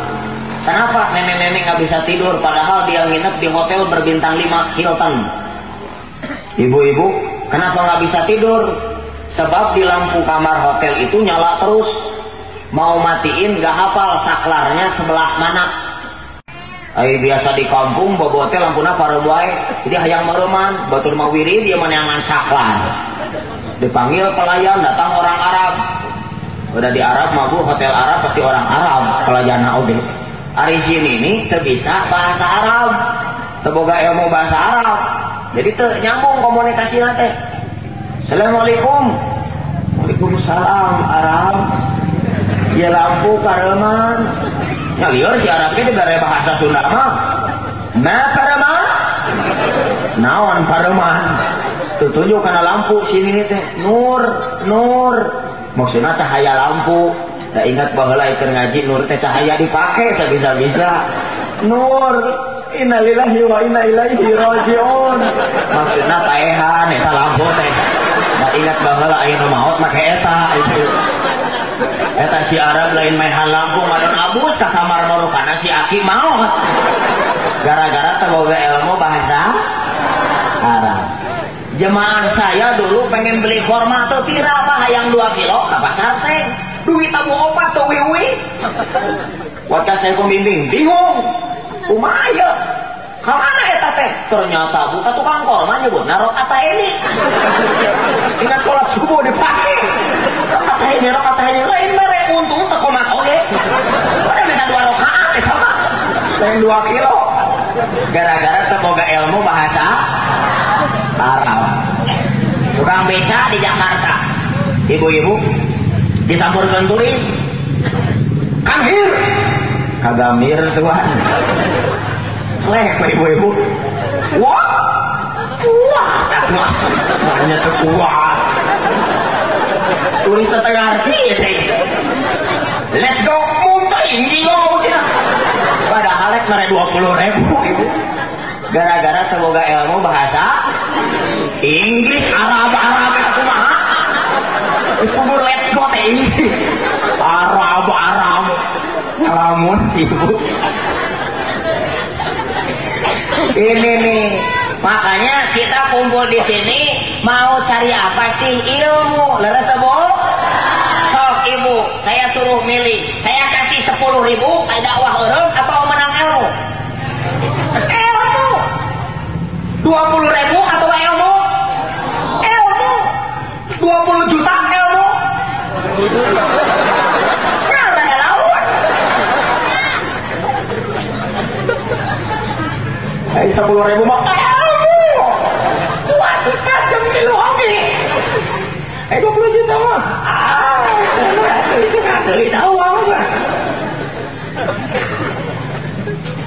Kenapa nenek-nenek gak bisa tidur padahal dia nginep di hotel berbintang 5 Hilton? Ibu-ibu, kenapa gak bisa tidur? Sebab di lampu kamar hotel itu nyala terus. Mau matiin gak hafal saklarnya sebelah mana. Biasa di kampung bobote lampuna parem wae. Jadi hayang mereman, batur mawiri dia manangan saklar. Dipanggil pelayan, datang orang Arab. Udah di Arab mabu hotel Arab pasti orang Arab pelayanna oge. Ari sini nih teu bisa bahasa Arab. Teu boga ilmu bahasa Arab. Jadi teu nyambung komunikasina teh. Assalamualaikum. Waalaikumsalam Arab. Ya lampu pareman. Ngalieur si Arabnya dibere bahasa Sunda mah. Ma pareman? Naon pareman? Tutunjuk kana lampu sini teh. Nur, nur. Maksudna cahaya lampu. Da ingat baheula keur ngaji nur teh cahaya dipake sabisa-bisa. Nur. Innalillahi wa inna ilaihi rajiun. Maksudna paehan eta lampu teh. Da ingat baheula aya nu maot make eta itu. Eta si Arab lain mainan lampu ngadon abus ka kamar marukana si Aki maot. Gara-gara teboga ilmu bahasa Arab. Jemaah saya dulu pengen beli korma teu tira apa hayang 2 kilo ka pasar seng. Duit tabu opat teu wiwi. Warga saya pembimbing bingung. Kumaha ye? Ka mana eta teh? Ternyata buka tukang korma nyebutna rokaat ini. Ingat sholat subuh dipake. Rokaat ini lain mere untung teu komat oge. Udah minta 2 rakaat eta mah. Lain 2 kilo. Gara-gara teu boga ilmu bahasa Arab. Tukang beca di Jakarta. Ibu-ibu disampurkeun turis. Kamhir. Kagamir tuan. Selek ibu-ibu. Wah. Kuat. Makanya tuh kuat. Turis setengah arti ya teh. Let's go. Muntah ini ngomong kita. Padahal lek mere 20.000 ibu. Gara-gara teboga ilmu bahasa Inggris, Arab itu kumaha. Wis kubur let's go teh Inggris. Arab. Lamun ibu. Ini nih, makanya kita kumpul di sini mau cari apa sih? Ilmu. Leres Bu? Sok ibu, saya suruh milih. Saya kasih 10.000 kayak dakwah eureum atau menang ilmu? Ilmu. 20.000 atau ilmu? Ilmu. 20 juta ilmu. Nah, ada lawan. 10.000 mah ilmu. Kuat Ustaz jam 3 oge. 20 juta mah.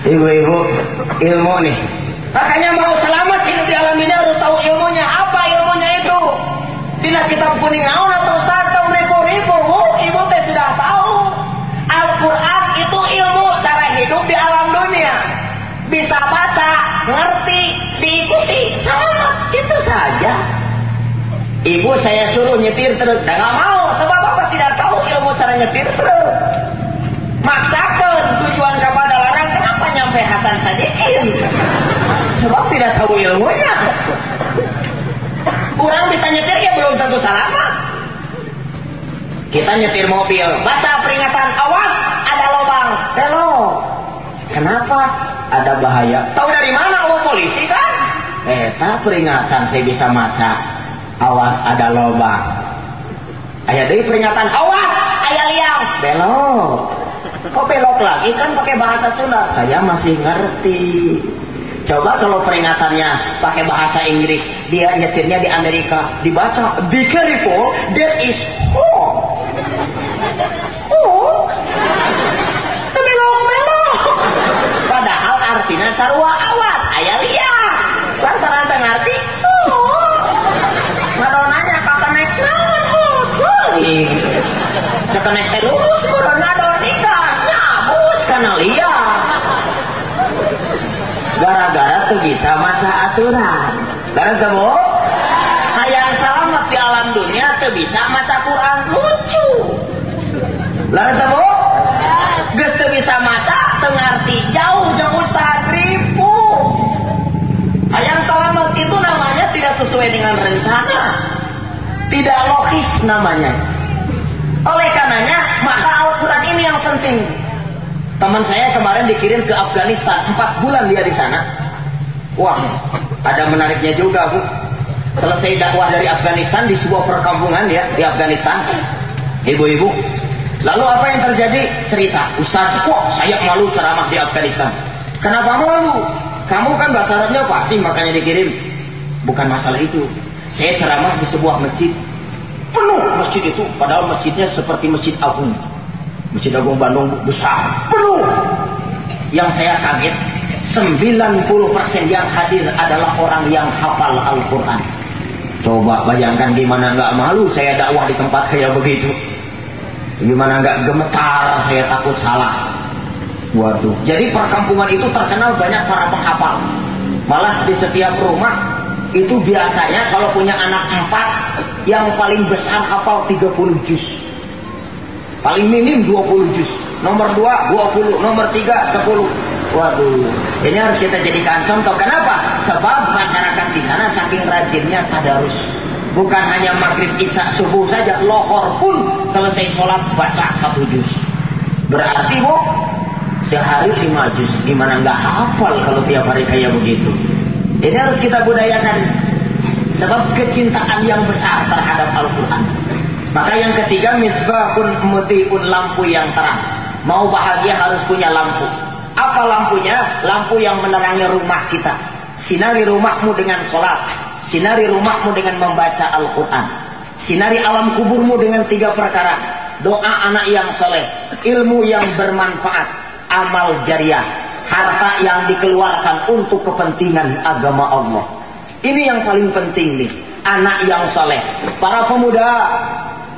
Ibu-ibu, ilmu nih. Makanya mau selamat hidup di alam ini harus tahu ilmunya. Apa ilmunya itu? Tidak kitab kuning naon atau Ustaz tahu ribu-ribu. Ibu teh sudah tahu. Al-Quran itu ilmu cara hidup di alam dunia. Bisa baca, ngerti, diikuti, selamat. Itu saja. Ibu saya suruh nyetir truk, dan gak mau. Sebab apa? Tidak tahu ilmu cara nyetir truk. Maksakan tujuan kepada larang. Kenapa nyampe Hasan Sadikin? Sebab tidak tahu ilmunya. Orang bisa nyetir ya belum tentu selamat. Kita nyetir mobil, baca peringatan, awas ada lubang, belok. Kenapa? Ada bahaya. Tahu dari mana? Oh, polisi kan? Peringatan saya bisa maca. Awas ada lobang. Aya deui peringatan, awas aya liang. Belok. Kok belok lagi? Kan pakai bahasa Sunda. Saya masih ngerti. Coba kalau peringatannya pakai bahasa Inggris, dia nyetirnya di Amerika, dibaca, be careful, there is hawk. Hawk? Belok-belok. Padahal artinya sarua awas, aya liang. Lantaran teu ngarti, ngadonanya kakenek naon, cekenek teh lurus beureun ngadon digas, nyabus kana liang. Gara-gara tuh bisa maca aturan. Beres dah, Bu? Hayang selamat di alam dunia tuh bisa maca Quran lucu. Beres dah, Bu? Geus teu bisa maca teu ngarti jauh jeung Ustaz ribu. Hayang selamat itu namanya tidak sesuai dengan rencana. Tidak logis namanya. Oleh karenanya, maka Al-Quran ini yang penting. Teman saya kemarin dikirim ke Afghanistan, 4 bulan dia di sana. Wah, ada menariknya juga, Bu. Selesai dakwah dari Afghanistan di sebuah perkampungan ya di Afghanistan. Ibu-ibu, lalu apa yang terjadi? Cerita, Ustaz, kok saya malu ceramah di Afghanistan. Kenapa malu? Kamu kan bahasa Arabnya fasih, makanya dikirim. Bukan masalah itu. Saya ceramah di sebuah masjid. Penuh masjid itu, padahal masjidnya seperti Masjid Agung. Masjid Agung Bandung besar, penuh. Yang saya kaget, 90% yang hadir adalah orang yang hafal Al-Quran. Coba bayangkan gimana nggak malu saya dakwah di tempat kayak begitu. Gimana nggak gemetar saya takut salah. Waduh. Jadi perkampungan itu terkenal banyak para penghafal. Malah di setiap rumah itu biasanya kalau punya anak 4, yang paling besar hafal 30 juz. Paling minim 20 juz. Nomor 2 20, nomor 3 10. Waduh, ini harus kita jadikan contoh. Kenapa? Sebab masyarakat di sana saking rajinnya tadarus. Bukan hanya maghrib, isya, subuh saja, lohor pun selesai sholat baca 1 juz. Berarti, Bu, sehari 5 juz. Gimana nggak hafal kalau tiap hari kayak begitu? Ini harus kita budayakan. Sebab kecintaan yang besar terhadap Al-Quran. Maka yang ketiga, misbahun mutiun, lampu yang terang. Mau bahagia harus punya lampu. Apa lampunya? Lampu yang menerangi rumah kita. Sinari rumahmu dengan sholat. Sinari rumahmu dengan membaca Al-Quran. Sinari alam kuburmu dengan 3 perkara. Doa anak yang soleh, ilmu yang bermanfaat, amal jariah, harta yang dikeluarkan untuk kepentingan agama Allah. Ini yang paling penting nih, anak yang soleh. Para pemuda,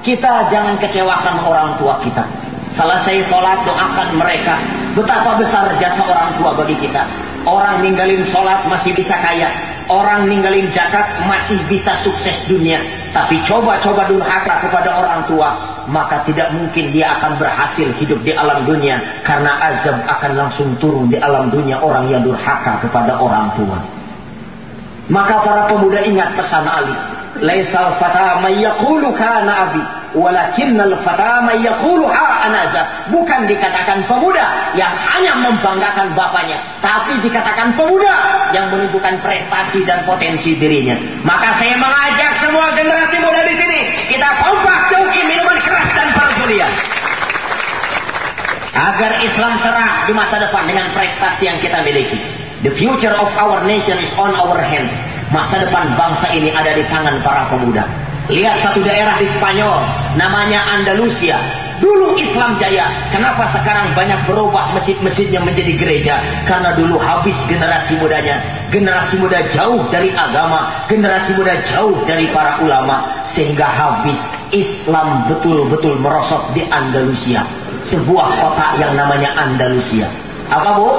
kita jangan kecewakan orang tua kita. Selesai sholat doakan mereka. Betapa besar jasa orang tua bagi kita. Orang ninggalin sholat masih bisa kaya. Orang ninggalin zakat masih bisa sukses dunia. Tapi coba-coba durhaka kepada orang tua, maka tidak mungkin dia akan berhasil hidup di alam dunia. Karena azab akan langsung turun di alam dunia orang yang durhaka kepada orang tua. Maka para pemuda ingat pesan Ali. Laisal fata may yaqulu kana abi, walakinnal fata may yaqulu ha anaza. Bukan dikatakan pemuda yang hanya membanggakan bapaknya, tapi dikatakan pemuda yang menunjukkan prestasi dan potensi dirinya. Maka saya mengajak semua generasi muda di sini, kita kompak jauhi minuman keras dan perjudian. Agar Islam cerah di masa depan dengan prestasi yang kita miliki. The future of our nation is on our hands. Masa depan bangsa ini ada di tangan para pemuda. Lihat satu daerah di Spanyol, namanya Andalusia. Dulu Islam jaya. Kenapa sekarang banyak berubah masjid-masjidnya menjadi gereja? Karena dulu habis generasi mudanya. Generasi muda jauh dari agama, generasi muda jauh dari para ulama, sehingga habis Islam betul-betul merosot di Andalusia. Sebuah kota yang namanya Andalusia. Apa, Bu?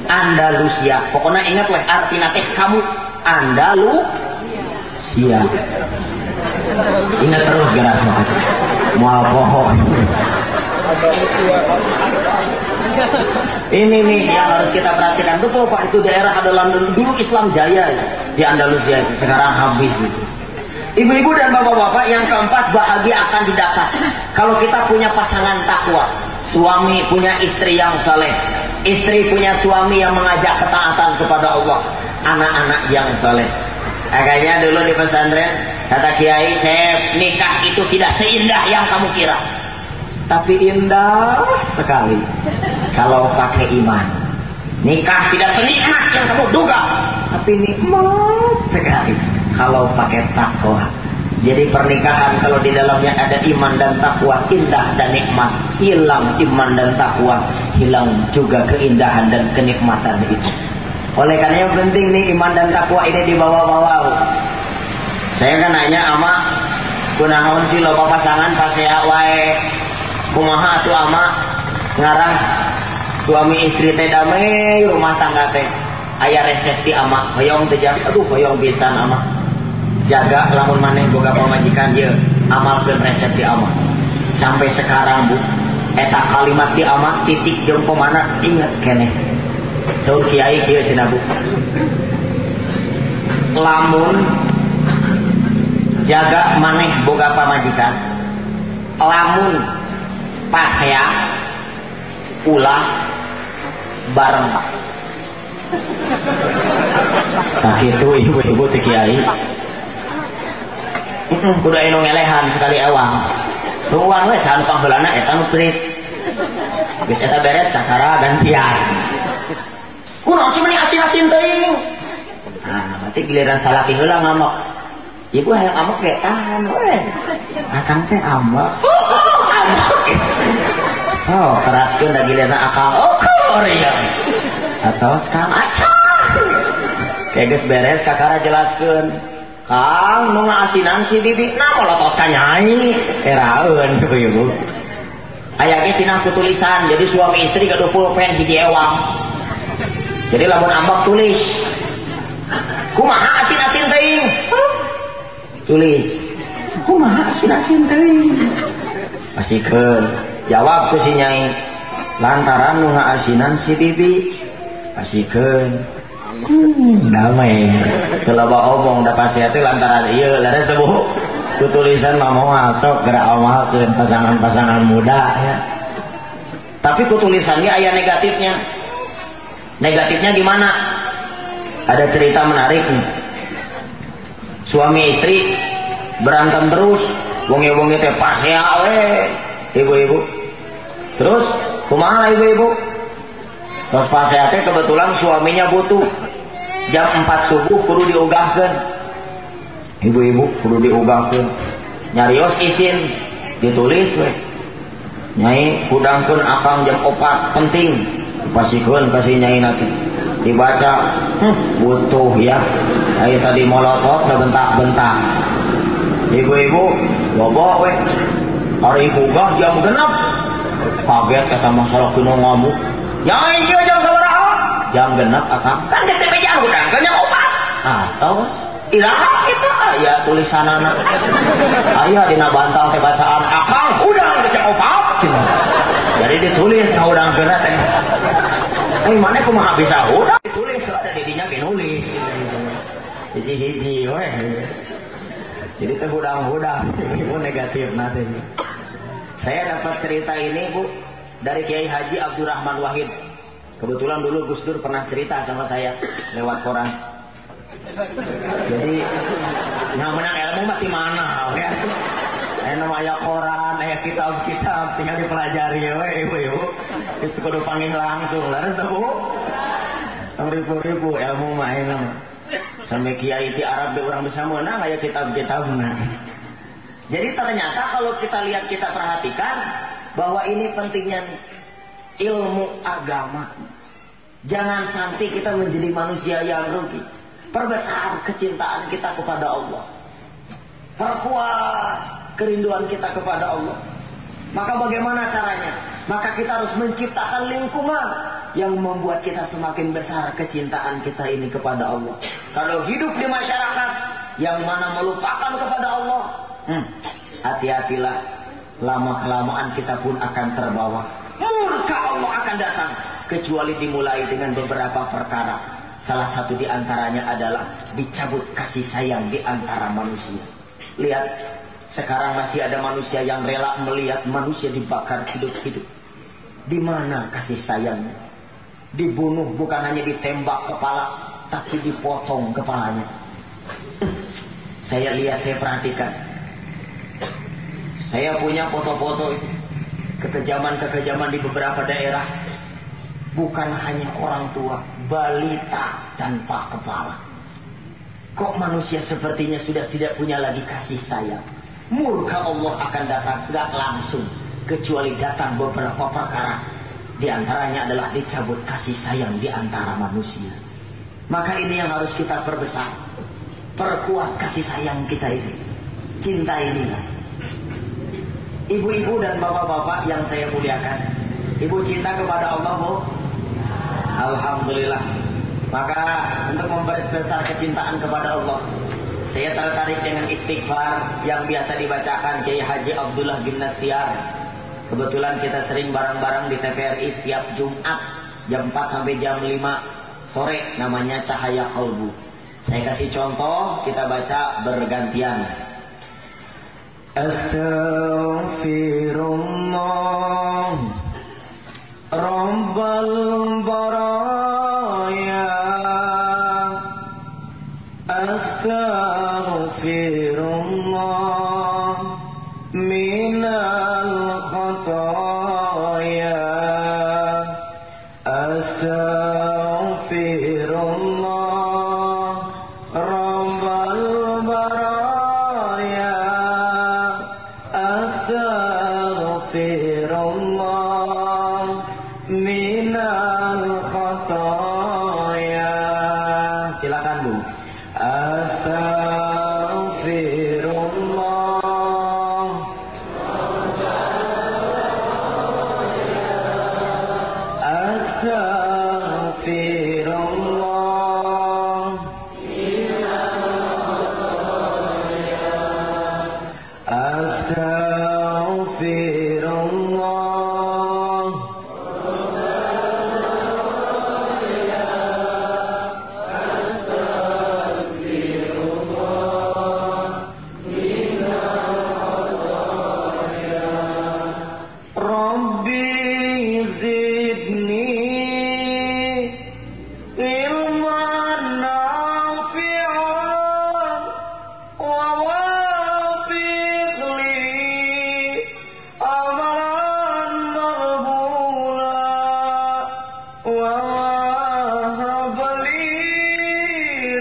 Andalusia. Pokoknya ingat weh artinya teh kamu Andalusia. Ingat terus garasa. Moal pohon. Ini nih yang harus kita perhatikan. Betul Pak, itu daerah adalah dulu Islam jaya di Andalusia itu. Sekarang habis itu. Ibu-ibu dan bapak-bapak, yang keempat, bahagia akan didapat kalau kita punya pasangan takwa. Suami punya istri yang saleh. Istri punya suami yang mengajak ketaatan kepada Allah. Anak-anak yang soleh. Agaknya dulu di pesantren kata Kiai, Cep, nikah itu tidak seindah yang kamu kira. Tapi indah sekali kalau pakai iman. Nikah tidak senikmat yang kamu duga, tapi nikmat sekali kalau pakai takwa. Jadi pernikahan kalau di dalamnya ada iman dan takwa, indah dan nikmat. Hilang iman dan takwa, hilang juga keindahan dan kenikmatan itu. Oleh karena yang penting nih iman dan takwa ini dibawa-bawa. Saya kan nanya ama, kunaon sih loba pasangan pasea wae kumaha tuh ama ngarang suami istri teh damai rumah tangga teh. Aya resep ti ama, hoyong teh aduh hoyong pisan ama. Jaga lamun maneh boga pamajikan ye amalkeun resep ti ama. Sampai sekarang Bu, eta kalimat ti ama titik jeung pomana inget keneh. Saur kiai kieu cenah Bu. Lamun jaga maneh boga pamajikan, lamun pasea ulah bareng Pak. Sakitu ibu-ibu teh kiai. Kudu anu ngelehan sekali ewang. Tuang we sahan pangheulana eta nu prit. Geus eta beres kakara gantian. Kunaon sih meni asin-asin teuing. Nah, berarti giliran salaki heula ngamok. Ibu hayang amok ge tahan we. Akang teh amok. Amok. So, keraskeun da giliran akang. Oh, Korea. Atau sekarang acah. Kayak geus beres kakara jelaskeun. Kang, nu ngasinan si bibi na molotot ka nyai. Eraeun ibu. Aya ge cenah tulisan, jadi suami istri gaduh pulpen hiji ewang. Jadi lamun ambak tulis. Kumaha asin-asin teuing? Tulis. Kumaha asin-asin teuing? Pasikeun. Jawab tuh si nyai. Lantaran nu ngaasinan si bibi. Pasikeun. Damai. Kalau omong da pasti teh lantaran ieu laras teh Bu. Tulisan mah mau masuk gerak amalkeun pasangan-pasangan muda ya. Tapi kutulisannya aya negatifnya. Negatifnya gimana? Ada cerita menarik nih. Suami istri berantem terus, wonge-wonge teh pasea we, ibu-ibu. Terus kumaha ibu-ibu? Terus pasea teh kebetulan suaminya butuh. Jam 4 subuh kudu diugahkeun. Ibu-ibu kudu diugahkeun. Nyarios izin ditulis we. Nyai kudangkeun akang jam 4 penting. Pasikeun kasih nyai nanti dibaca. Butuh ya. Ayo tadi molotot udah bentak-bentak. Ibu-ibu bobo we. Hari ugah jam genep. Kaget kata masalah kuno ngamuk. Nyai ieu jam sabaraha? Jam genep akang. Kan teh meja udang jam 4. Tos iraha kita aya tulisanana. Aya dina bantal teh bacaan akang udang jam 4. Jadi ditulis ka udang geuna teh. Mana kumaha bisa udang ditulis ada di dinya ge nulis. Hiji-hiji we. Jadi teh udang-udang ibu negatif nanti. Saya dapat cerita ini Bu dari Kiai Haji Abdurrahman Wahid. Kebetulan dulu Gus Dur pernah cerita sama saya lewat koran. Jadi yang menang ilmu mah di mana ya? Aya koran, aya kitab-kitab tinggal dipelajari we ibu-ibu. Geus kudu panggil langsung laras teh Bu. Ribu-ribu ilmu mah enak. Sampai kiai ti Arab be urang bisa meunang aya kitab-kitabna. Jadi ternyata kalau kita lihat, kita perhatikan bahwa ini pentingnya ilmu agama. Jangan sampai kita menjadi manusia yang rugi. Perbesar kecintaan kita kepada Allah. Perkuat kerinduan kita kepada Allah. Maka bagaimana caranya? Maka kita harus menciptakan lingkungan yang membuat kita semakin besar kecintaan kita ini kepada Allah. Kalau hidup di masyarakat yang mana melupakan kepada Allah, hati-hatilah, lama-kelamaan kita pun akan terbawa. Murka Allah akan datang, kecuali dimulai dengan beberapa perkara. Salah satu di antaranya adalah dicabut kasih sayang di antara manusia. Lihat, sekarang masih ada manusia yang rela melihat manusia dibakar hidup-hidup. Di mana kasih sayangnya? dibunuh bukan hanya ditembak kepala, tapi dipotong kepalanya. Saya lihat, saya perhatikan. Saya punya foto-foto itu, kekejaman-kekejaman di beberapa daerah. Bukan hanya orang tua, balita tanpa kepala. Kok manusia sepertinya sudah tidak punya lagi kasih sayang? Murka Allah akan datang, gak langsung, kecuali datang beberapa perkara. Di antaranya adalah dicabut kasih sayang di antara manusia. Maka ini yang harus kita perbesar, perkuat kasih sayang kita ini, cinta inilah. Ibu-ibu dan bapak-bapak yang saya muliakan, ibu cinta kepada Allah, Bu? Alhamdulillah. Maka untuk memperbesar kecintaan kepada Allah, saya tertarik dengan istighfar yang biasa dibacakan Kiai Haji Abdullah bin Nastiar. Kebetulan kita sering bareng-bareng di TVRI setiap Jumat jam 4 sampai jam 5 sore, namanya Cahaya Kalbu. Saya kasih contoh, kita baca bergantian. Astaghfirullah Rabbal baraya, astaghfirullah minal khataya, astaghfirullah Rabbal baraya, astaghfirullah minal khataya. Silakan, Bu. Astaghfirullah astaghfirullah astaghfirullah Rabbi zidni ilman nafi'an wa wafiq li amalan maqbula wa wahab li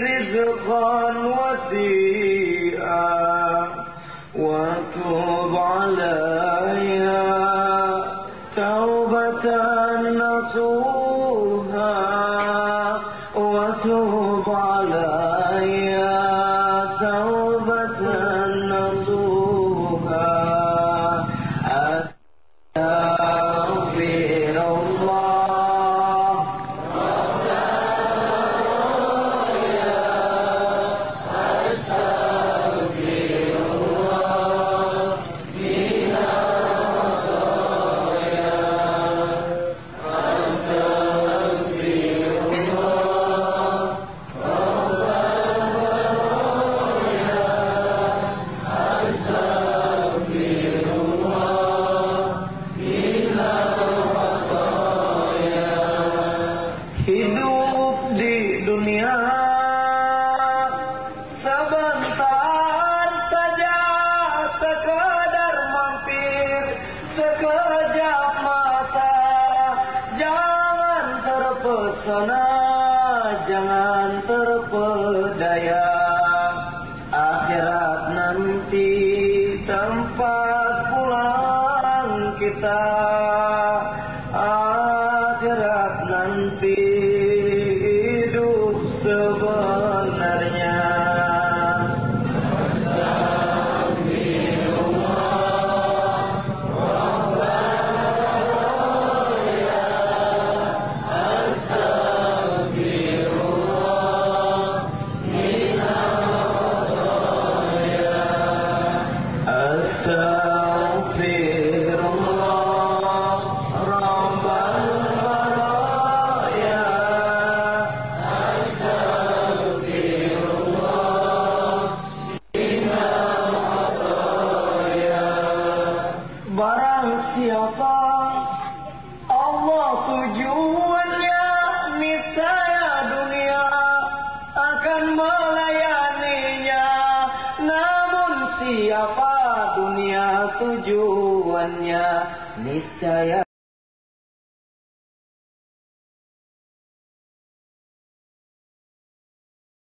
rizqan wasi'a wa tub alayya taubatan nasuha wa tub alayya taubatan nasuha. Astaghfirullah hidup di dunia sebentar saja, sekedar mampir sekejap mata. Jangan terpesona, jangan terpedaya. Akhirat nanti tempat pulang kita. Akhirat nanti hidup sebenarnya. Astaghfirullah Rabbal baraya, barang siapa Allah tujuannya siapa dunia tujuannya, niscaya